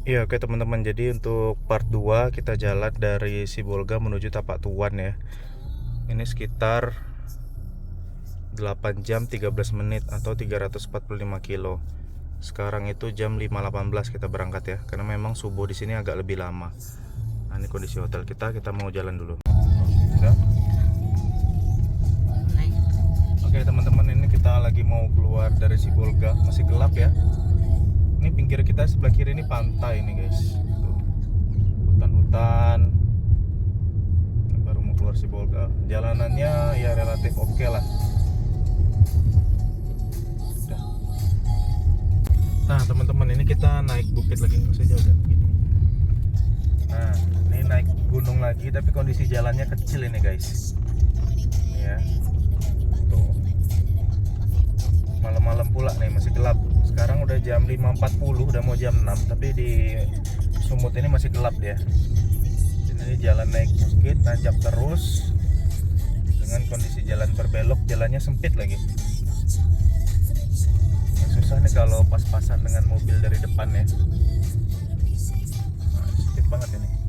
Iya, oke teman-teman. Jadi untuk part 2 kita jalan dari Sibolga menuju Tapak Tuan ya. Ini sekitar 8 jam 13 menit atau 345 kilo. Sekarang itu jam 5.18 kita berangkat ya. Karena memang subuh di sini agak lebih lama. Nah, ini kondisi hotel kita mau jalan dulu. Udah. Oke teman-teman, ini kita lagi mau keluar dari Sibolga. Masih gelap ya. Ini pinggir kita sebelah kiri ini pantai ini guys. Tuh. Hutan-hutan. Baru mau keluar Sibolga. Jalanannya ya relatif oke lah. Udah. Nah teman-teman, ini kita naik bukit lagi, nggak usah jauh gini. Nah ini naik gunung lagi, tapi kondisi jalannya kecil ini guys. Ya. Tuh. Malam-malam pula nih, masih gelap. Sekarang udah jam 5.40, udah mau jam 6, tapi di Sumut ini masih gelap dia. Ini jalan naik bukit, nanjak terus. Dengan kondisi jalan berbelok, jalannya sempit lagi. Yang susah nih kalau pas-pasan dengan mobil dari depan ya. Nah, sempit banget ini.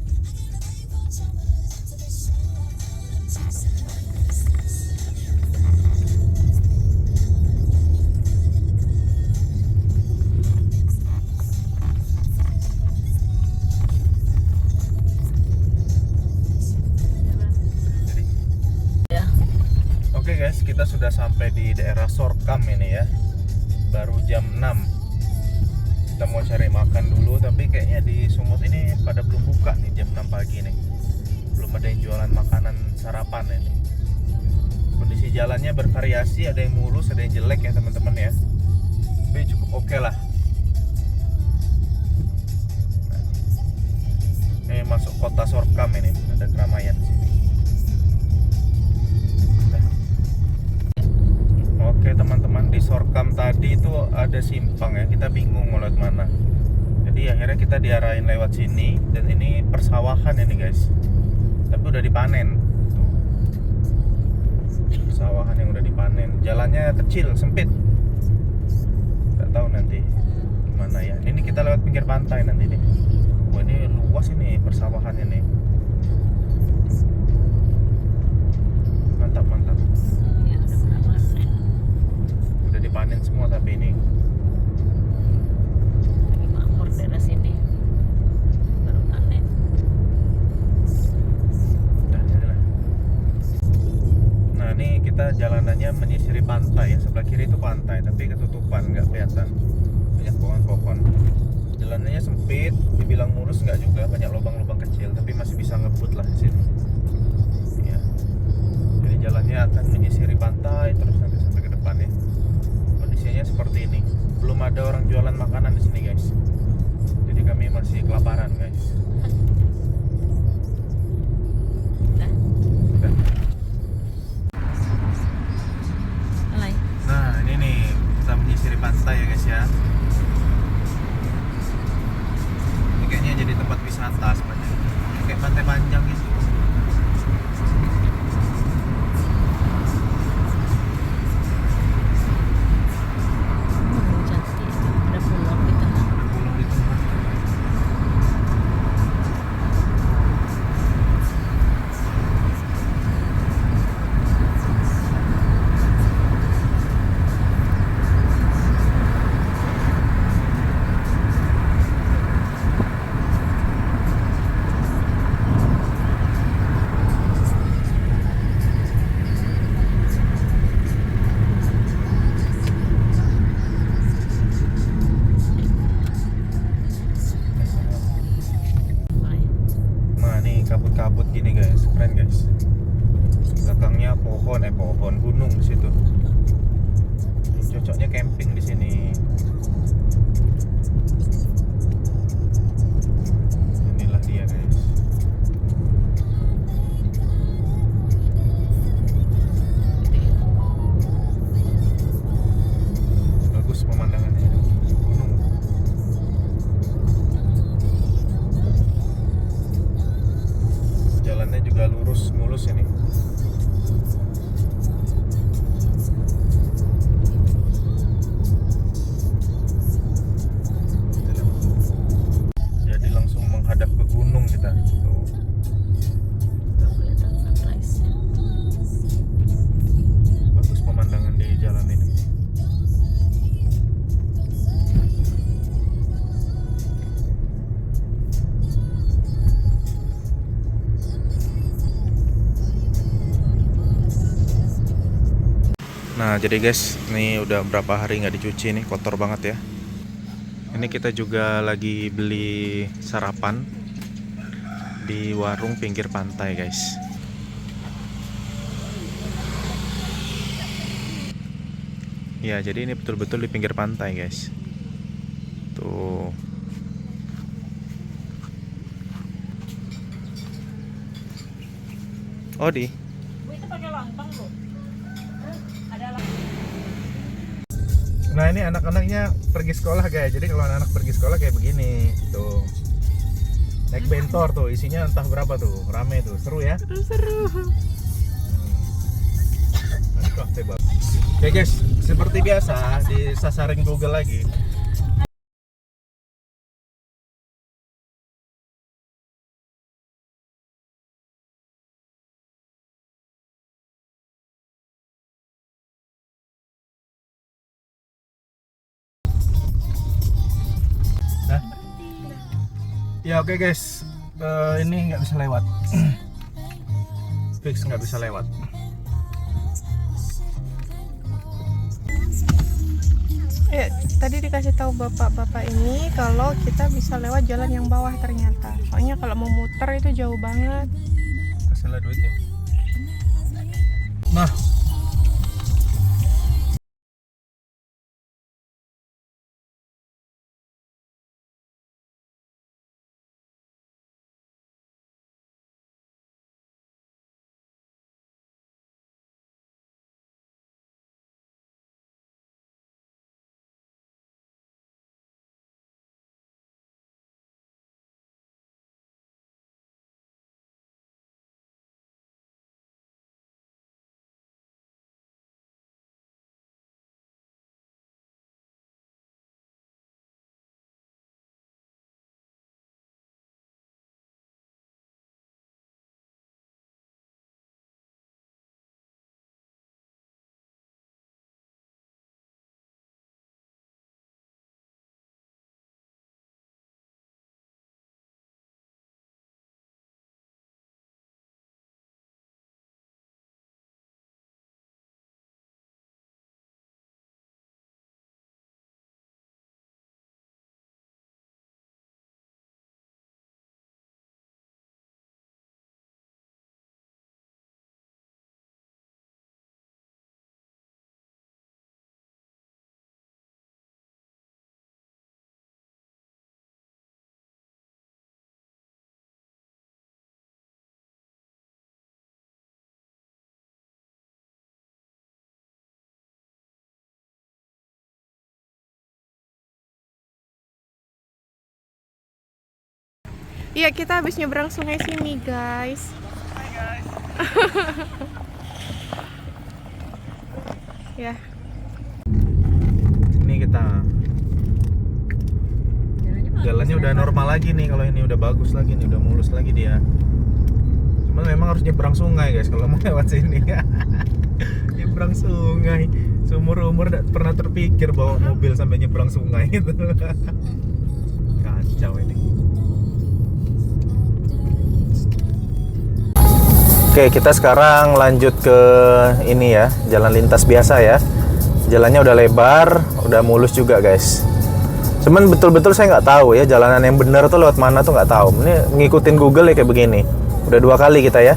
Oke guys, kita sudah sampai di daerah Sorkam ini ya. Baru jam 6. Kita mau cari makan dulu, tapi kayaknya di Sumut ini pada belum buka nih jam 6 pagi nih. Belum ada yang jualan makanan sarapan ini. Kondisi jalannya bervariasi, ada yang mulus, ada yang jelek ya teman-teman ya. Tapi cukup oke lah. Ini masuk kota Sorkam ini, ada keramaian di sini. Oke teman-teman, di Sorkam tadi itu ada simpang ya, kita bingung mau lewat mana. Jadi akhirnya kita diarahin lewat sini, dan ini persawahan ini guys. Tapi udah dipanen. Tuh. Persawahan yang udah dipanen. Jalannya kecil, sempit. Gak tahu nanti gimana ya. Ini kita lewat pinggir pantai nanti nih. Wah ini luas ini persawahannya nih. Mantap mantap. Udah dipanen semua tapi ini lagi makmur daerah sini baru panen. udah jadilah. Nah ini kita jalanannya menyisiri pantai ya, sebelah kiri itu pantai tapi ketutupan, nggak kelihatan, banyak pohon-pohon. Jalanannya sempit, dibilang mulus nggak juga, banyak lubang-lubang kecil tapi masih bisa ngebut lah di sini ya. Jadi jalannya akan menyisiri pantai terus nanti sampai ke depan ya. Kondisinya seperti ini. Belum ada orang jualan makanan di sini guys. Jadi kami masih kelaparan guys. Udah. Udah. Alay. Nah ini nih, kita menyisiri pantai ya guys ya. Ini kayaknya jadi tempat wisata sebenarnya. Kayak pantai panjang gitu. Cantik. Ada pulau di tengah. Ada pulau di tengah. Alay. Nah nih kabut-kabut gini guys, keren guys. Belakangnya pohon gunung di situ. Cocoknya camping di sini. Inilah dia guys. Bagus pemandangannya. Gunung. Jalannya juga lurus mulus ini. Nah jadi guys, ini udah berapa hari nggak dicuci nih, kotor banget ya. Ini kita juga lagi beli sarapan di warung pinggir pantai guys. Ya jadi ini betul-betul di pinggir pantai guys. Tuh. Odi. Itu pakai lontong loh. Ada Nah ini anak-anaknya pergi sekolah guys. Jadi kalau anak pergi sekolah kayak begini tuh. Naik bentor tuh, isinya entah berapa tuh, rame tuh, seru ya. seru. Oke guys, seperti biasa disasarin Google lagi. Nah, ya oke guys, ini nggak bisa lewat. Fix nggak bisa lewat. Ya, tadi dikasih tahu bapak-bapak ini kalau kita bisa lewat jalan yang bawah ternyata. Soalnya kalau mau muter itu jauh banget. Kasihlah duitnya. Nah, Iya, kita habis nyebrang sungai sini, guys. Ya, ini kita jalannya udah normal lagi nih, kalau ini udah bagus lagi nih, udah mulus lagi dia. Cuman memang harus nyebrang sungai guys kalau mau lewat sini. Nyebrang sungai, seumur-umur gak pernah terpikir bawa mobil sampai nyebrang sungai gitu. Kacau ini. Oke, kita sekarang lanjut ke ini ya, jalan lintas biasa ya. Jalannya udah lebar, udah mulus juga guys. Cuman betul-betul saya nggak tahu ya jalanan yang benar tuh lewat mana tuh nggak tahu. Ini ngikutin Google ya kayak begini. Udah 2 kali kita ya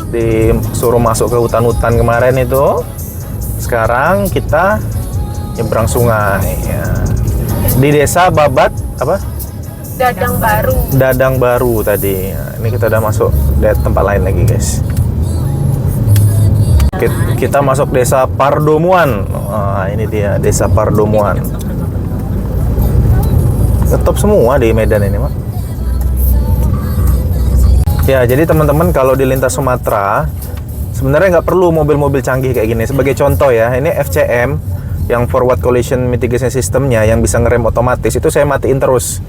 disuruh masuk ke hutan-hutan kemarin itu. Sekarang kita nyebrang sungai ya. Di desa Babat apa? Dadang Baru tadi. Nah, ini kita udah masuk di tempat lain lagi guys. Kita masuk desa Pardomuan. Nah, ini dia desa Pardomuan. Tetap semua di Medan ini Mak. Ya jadi teman-teman kalau di lintas Sumatera sebenarnya nggak perlu mobil-mobil canggih kayak gini. Sebagai contoh ya, ini FCM yang forward collision mitigation systemnya yang bisa ngerem otomatis itu saya matiin terus.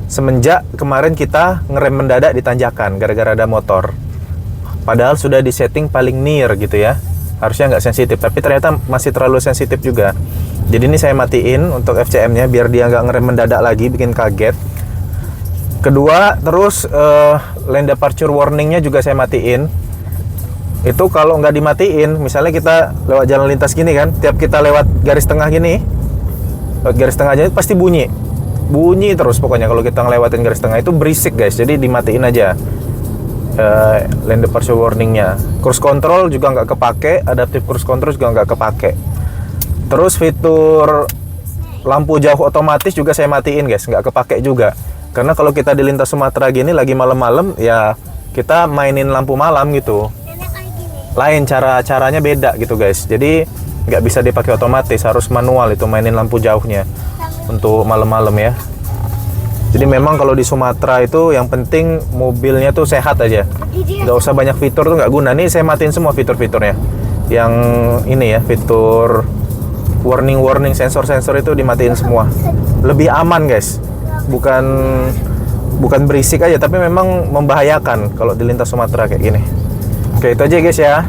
Semenjak kemarin kita ngerem mendadak di tanjakan gara-gara ada motor. Padahal sudah di setting paling near gitu ya. Harusnya nggak sensitif, tapi ternyata masih terlalu sensitif juga. Jadi ini saya matiin untuk FCM-nya biar dia nggak ngerem mendadak lagi, bikin kaget. Kedua, terus lane departure warning-nya juga saya matiin. Itu kalau nggak dimatiin, misalnya kita lewat jalan lintas gini kan, tiap kita lewat garis tengah gini, lewat garis tengah aja pasti bunyi terus pokoknya. Kalau kita ngelewatin garis tengah itu berisik guys, jadi dimatiin aja lane departure warningnya. Cruise control juga nggak kepake, adaptive cruise control juga nggak kepake. Terus fitur lampu jauh otomatis juga saya matiin guys, nggak kepake juga. Karena kalau kita di lintas Sumatera gini lagi malam-malam ya kita mainin lampu malam gitu. Lain caranya beda gitu guys. Jadi nggak bisa dipakai otomatis, harus manual itu mainin lampu jauhnya untuk malam-malam ya. Jadi memang kalau di Sumatera itu yang penting mobilnya tuh sehat aja. Nggak usah banyak fitur tuh nggak guna. Nih saya matiin semua fitur-fiturnya. Yang ini ya, fitur warning sensor itu dimatiin semua. Lebih aman guys. Bukan berisik aja, tapi memang membahayakan kalau di lintas Sumatera kayak gini. Oke, itu aja guys ya.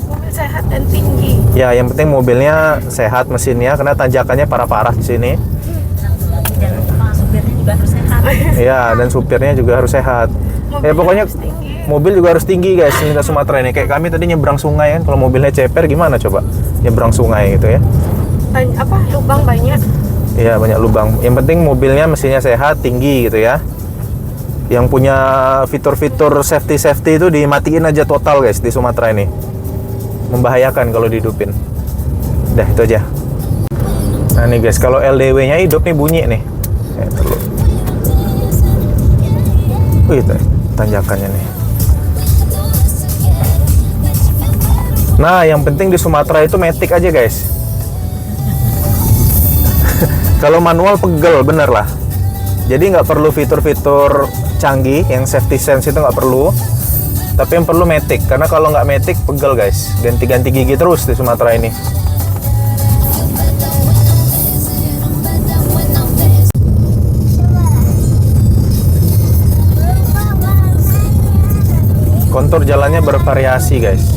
Mobil sehat dan tinggi. Ya, yang penting mobilnya sehat, mesinnya, karena tanjakannya parah-parah di sini. Dan supirnya juga harus sehat. Ya, dan supirnya juga harus sehat. Ya pokoknya mobil juga harus tinggi guys di lintas Sumatera ini. Kayak kami tadi nyebrang sungai kan, kalau mobilnya ceper gimana coba? Nyebrang sungai gitu ya. Lubang banyak. Iya, banyak lubang. Yang penting mobilnya mesinnya sehat, tinggi gitu ya. Yang punya fitur-fitur safety itu dimatiin aja total guys di Sumatera ini. Membahayakan kalau dihidupin. Udah itu aja. Nah nih guys, kalau LDW nya hidup nih bunyi nih. Wih, tanjakannya nih. Nah, yang penting di Sumatera itu matic aja guys. Kalau manual pegel bener lah. Jadi nggak perlu fitur-fitur canggih yang safety sense itu nggak perlu, tapi yang perlu matic, karena kalau nggak matic pegel guys, ganti-ganti gigi terus di Sumatera ini. Kontur jalannya bervariasi guys.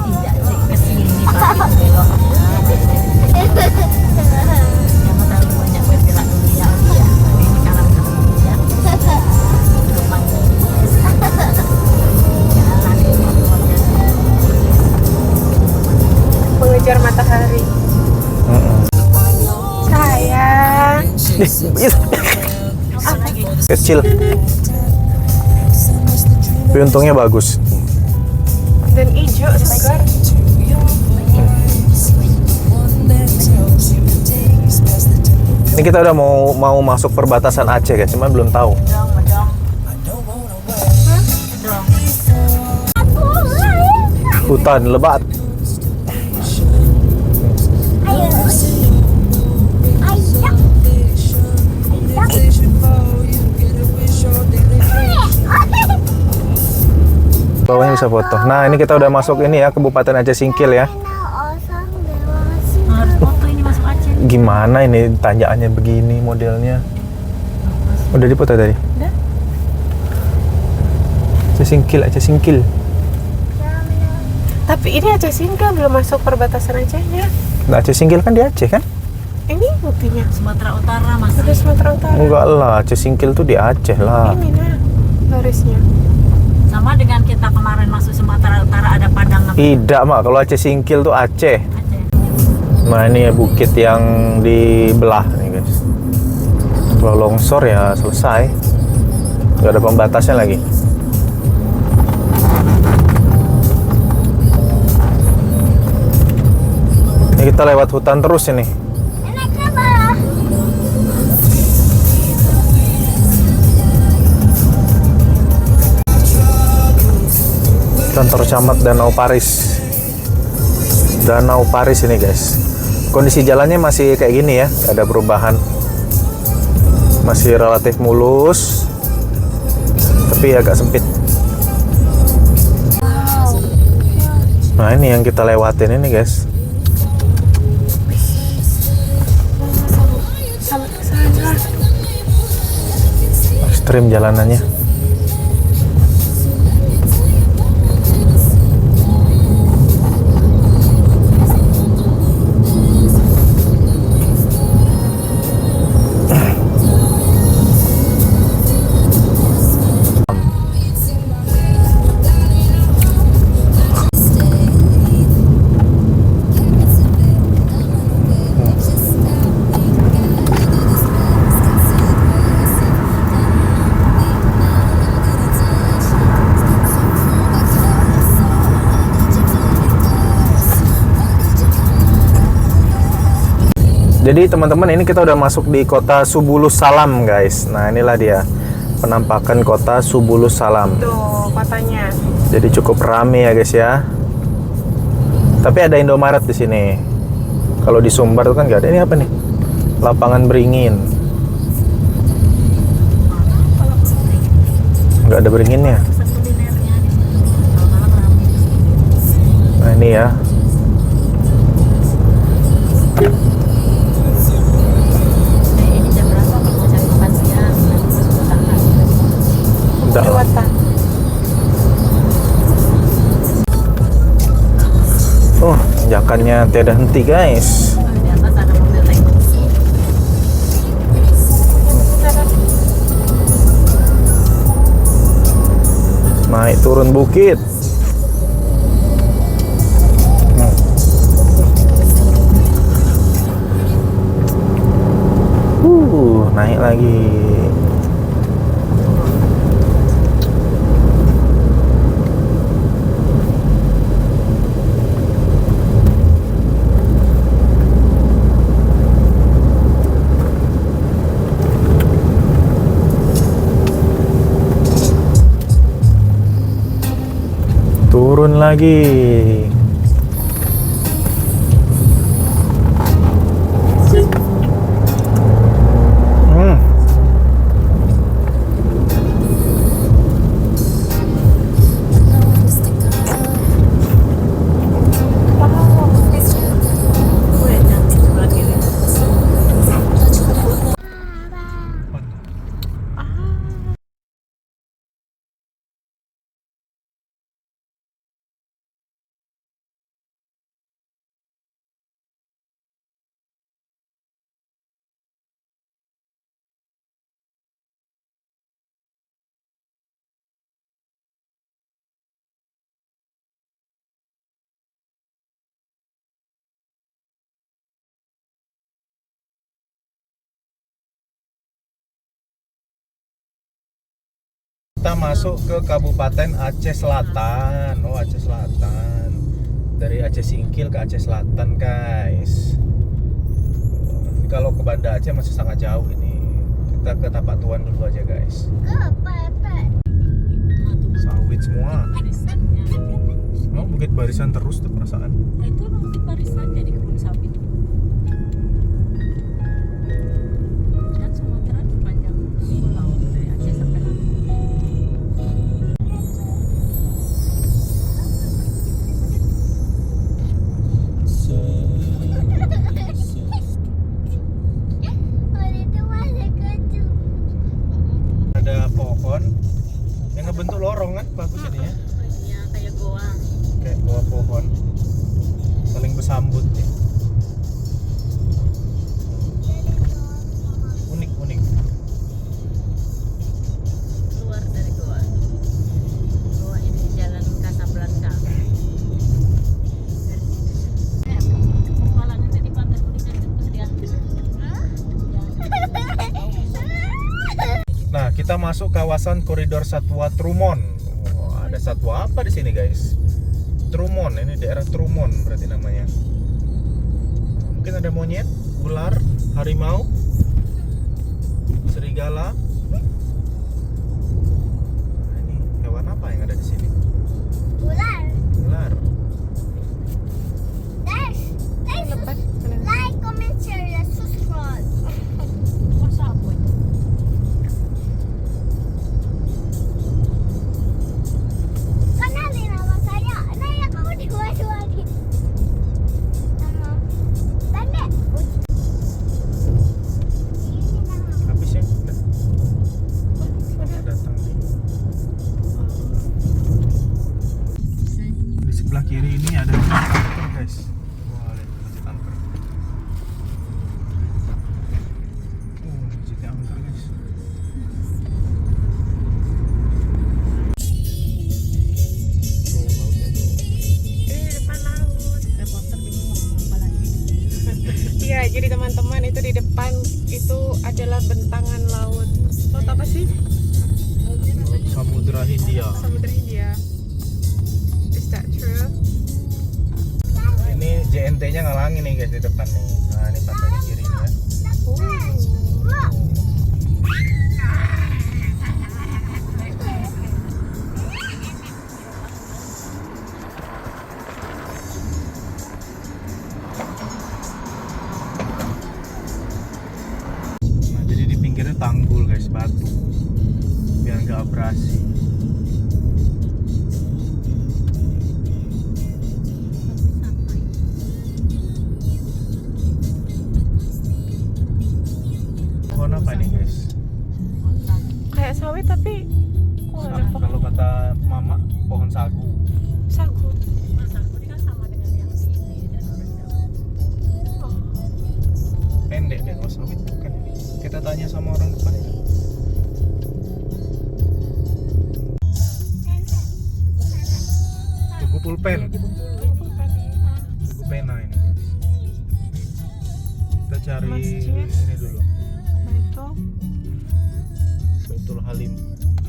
Tidak ke sini tapi belok. Jangan terlalu banyak bergerak dulu ya. Ini kanan ya. Lubang jalan ini. Mengejar matahari. Sayang. Kecil. Tapi untungnya bagus. Dan hijau segar. Ini kita udah mau masuk perbatasan Aceh guys, cuman belum tahu. Hutan lebat. Bawahnya bisa foto. Nah, ini kita udah masuk ini ya, Kabupaten Aceh Singkil ya. Harus foto ini masuk Aceh. Gimana ini tanjakannya begini modelnya? Udah dipoto tadi? Udah. Aceh Singkil. Tapi ini Aceh Singkil belum masuk perbatasan Acehnya. Nah, Aceh Singkil kan di Aceh kan? Ini buktinya. Sumatera Utara masih. Udah Sumatera Utara. Enggak lah, Aceh Singkil tuh di Aceh lah. Ini nah garisnya. Sama dengan kita kemarin masuk Sumatera Utara ada Padang. Tidak, Mak. Kalau Aceh Singkil tuh Aceh. Aceh. Nah, ini ya bukit yang dibelah nih, guys. Kalau longsor ya selesai. Nggak ada pembatasnya lagi. Kita lewat hutan terus ini. Kantor Camat Danau Paris. Danau Paris ini guys. Kondisi jalannya masih kayak gini ya, gak ada perubahan. Masih relatif mulus, tapi agak sempit. Nah ini yang kita lewatin ini guys. Sampai ke sana. Ekstrim jalanannya. Jadi teman-teman, ini kita udah masuk di kota Subulus Salam guys. Nah inilah dia penampakan kota Subulus Salam. Tuh kotanya. Jadi cukup rame ya guys ya. Tapi ada Indomaret di sini. Kalau di Sumbar tuh kan nggak ada. Ini apa nih? Lapangan Beringin. Nggak ada beringinnya. Nah ini ya. Lewat tak? Oh, tanjakannya tiada henti guys. Di atas ada mobil teknisi. Naik turun bukit. Naik lagi. Turun lagi. Kita masuk ke Kabupaten Aceh Selatan. Oh, Aceh Selatan. Dari Aceh Singkil ke Aceh Selatan, guys. Kalau ke Banda Aceh masih sangat jauh ini. Kita ke Tapak Tuan dulu aja, guys. Sawit semua. Oh, bukit barisan terus tuh perasaan. Nah, itu emang bukit barisan jadi kebun sawit. Dan Sumatera sepanjang pulau dari Aceh sampai Lampung. Ada pohon yang ngebentuk lorong kan, bagus ini ya. Iya, kayak goa. Kayak buah pohon saling bersambut ya. Unik. Keluar dari goa. Goa ini di Jalan Casablanca. Kepalanya di pantai Kuningan itu dia. Nah, kita masuk kawasan koridor satwa Trumon. Oh, ada satwa apa di sini, guys? Trumon, ini daerah Trumon berarti namanya. mungkin ada monyet, ular, harimau, serigala. Nah, ini hewan apa yang ada di sini? Ular. Ular. Guys, Lepas. like, comment, share, dan subscribe. Masa apa itu? Kenalin nama saya. Naya, kamu dua-dua lagi. Nama pendek. Ini nama. Habis ya? Udah. Udah datang nih. Di sebelah kiri ini ada masjid Angker, guys. Wah, lihat masjid Angker. Masjidnya Angker, guys. Tuh, lautnya tuh. Depan laut. Reporter bingung ngomong apa lagi. Iya, jadi teman-teman itu di depan itu adalah bentangan laut. Laut apa sih? Laut Samudra Hindia. Samudra Hindia. Is that true? Ini JNT-nya ngalangin nih guys di depan nih. Nah, ini pantainya kiri nih ya. Nah, jadi di pinggirnya tanggul guys, batu. Biar nggak abrasi. Pohon apa nih guys? Kayak sawit tapi kok ada Nah, pohon kalau kata mama, pohon sagu. sagu. Masa aku ini kan sama dengan yang di ini Danau Rendah. Oh, Pendek deh, kalau sawit bukan ini. Kita tanya sama orang depan ini. Tugu pulpen. Di Bengkulu itu ini. kan. Tugu pena ini guys. Kita cari Masjid. ini dulu. Nah, itu Baitul Halim,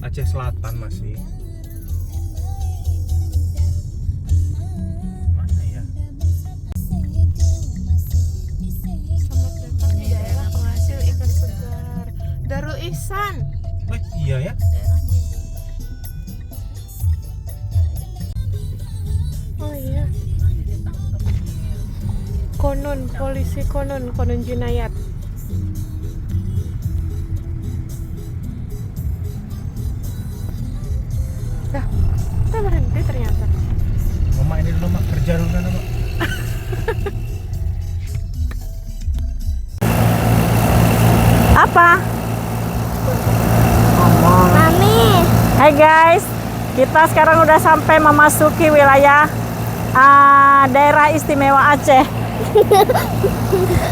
Aceh Selatan masih. Mana ya? selamat datang di daerah penghasil ikan segar Darul Ihsan. Iya ya. Daerahmu itu. Oh iya. Nanti ditangkap. Konon polisi konon jinayat. Dah, kita berhenti ternyata. Mama ini dulu mak, kerja dulu kan mak. Apa? Mami. Hai guys, kita sekarang udah sampai memasuki wilayah daerah istimewa Aceh.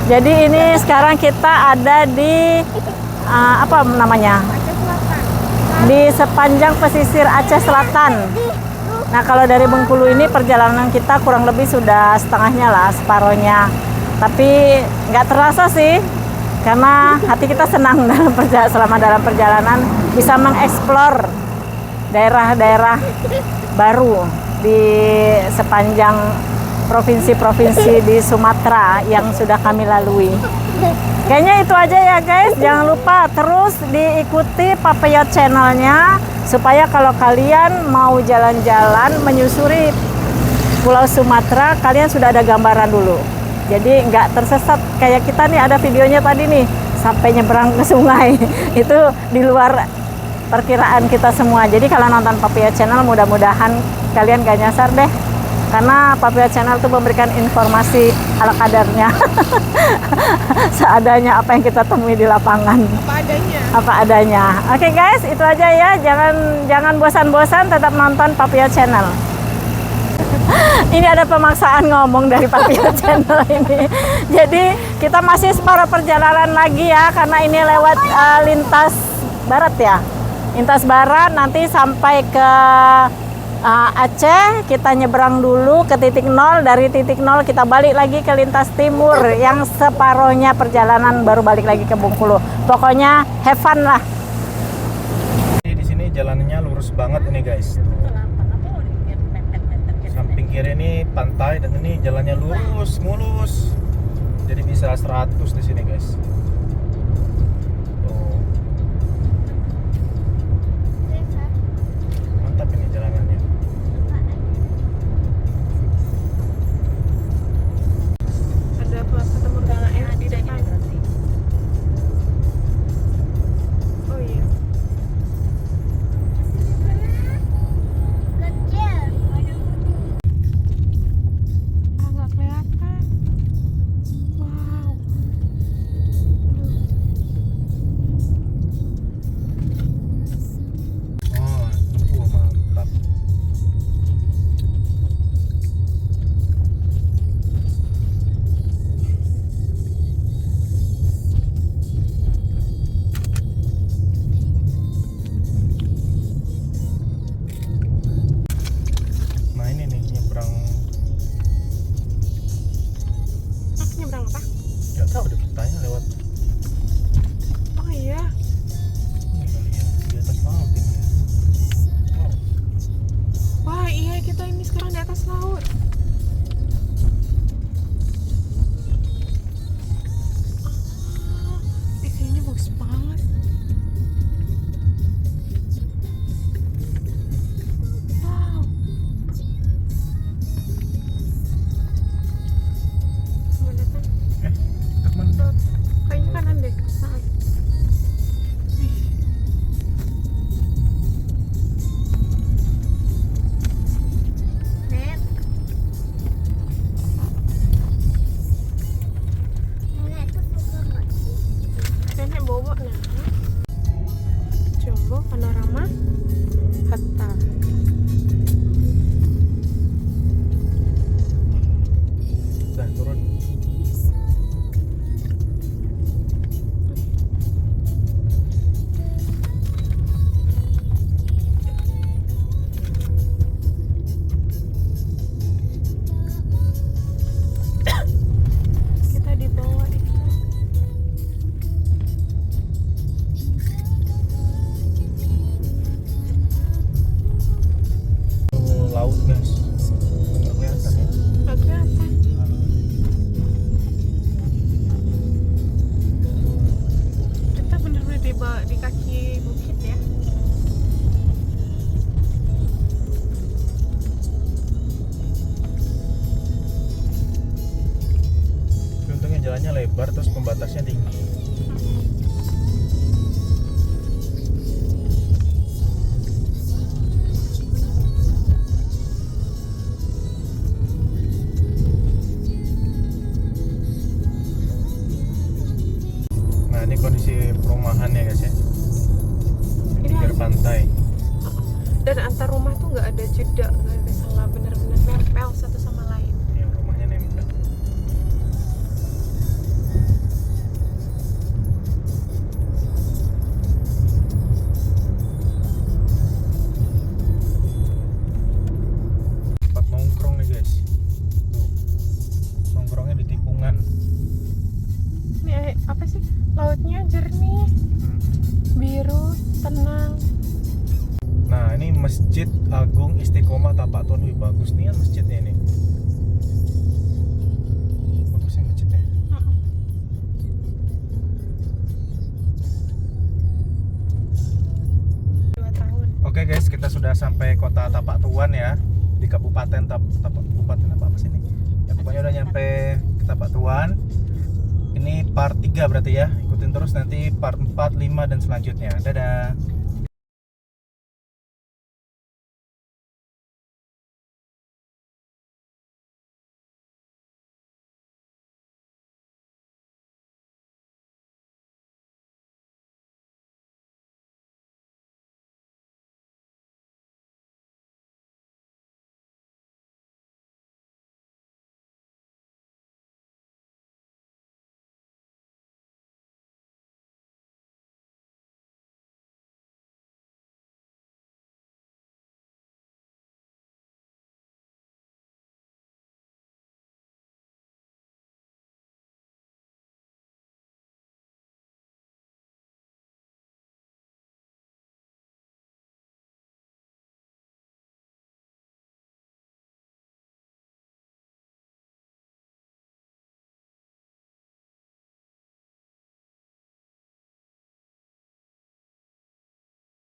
Jadi ini sekarang kita ada di apa namanya? Di sepanjang pesisir Aceh Selatan. Nah kalau dari Bengkulu ini perjalanan kita kurang lebih sudah setengahnya lah, separohnya. Tapi nggak terasa sih, karena hati kita senang selama dalam perjalanan bisa mengeksplor daerah-daerah baru di sepanjang provinsi-provinsi di Sumatera yang sudah kami lalui. Kayaknya itu aja ya guys, jangan lupa terus diikuti Papayot channelnya supaya kalau kalian mau jalan-jalan menyusuri Pulau Sumatera, kalian sudah ada gambaran dulu. Jadi nggak tersesat kayak kita nih, ada videonya tadi nih sampai nyebrang ke sungai. Itu di luar perkiraan kita semua. Jadi kalau nonton Papayot channel mudah-mudahan kalian gak nyasar deh. Karena Papayot channel tuh memberikan informasi ala kadarnya. Seadanya apa yang kita temui di lapangan. Apa adanya. Apa adanya. Oke guys, itu aja ya. Jangan bosan-bosan, tetap nonton Papayot channel. Ini ada pemaksaan ngomong dari Papayot channel ini. Jadi kita masih separuh perjalanan lagi ya, karena ini lewat lintas barat ya. Lintas barat nanti sampai ke Aceh, kita nyebrang dulu ke titik 0, dari titik 0 kita balik lagi ke lintas timur yang separohnya perjalanan baru balik lagi ke Bengkulu. Pokoknya have fun lah. Di sini jalannya lurus banget ini guys. Samping kiri ini pantai dan ini jalannya lurus mulus. Jadi bisa 100 di sini guys. Tuh. Mantap ini jalanannya. Ada ketemu dengan enak di depan. Oh iya. Kecil. Ah, nggak kelihatan. Wow. Oh, mantap. Nah ini nih nyebrang, Nyebrang apa? nggak tahu deh petanya lewat Oh iya. ini kali ya, di atas laut ini. Wow. Wah iya, kita ini sekarang di atas laut. Ah, kayaknya bagus banget. Wow. Mana kan? Kita kemana? Kayaknya kanan deh. Nah. Ih. Nek. Nenek tuh suka nggak sih? Nenek bobo nah. Jumbo panorama Hatta. Dah turun. Kita di bawah itu. Laut guys, nggak kelihatan ya. Nggak kelihatan. Kita benar-benar di kaki bukit ya. Tapi untungnya jalannya lebar terus pembatasnya tinggi. Nah ini kondisi perumahan ya guys ya, di Ini pinggir pantai. dan antar rumah tuh nggak ada jeda, nggak ada salah, benar-benar nempel satu sama lain. Yang rumahnya nempel. Tempat nongkrong nih guys. Tuh. Nongkrongnya di tikungan. Ini apa sih? Lautnya jernih, biru, tenang. Nah ini Masjid Agung Istiqomah Tapak Tuan. Wih bagus nih kan masjidnya ini. Bagus sih masjidnya. Dua tahun. Oke guys, kita sudah sampai kota Tapak Tuan ya, di Kabupaten Kabupaten apa sih ini? Ya pokoknya udah nyampe ke Tapak Tuan. Ini part 3 berarti ya. Ikutin terus nanti part 4, 5 dan selanjutnya. Dadah.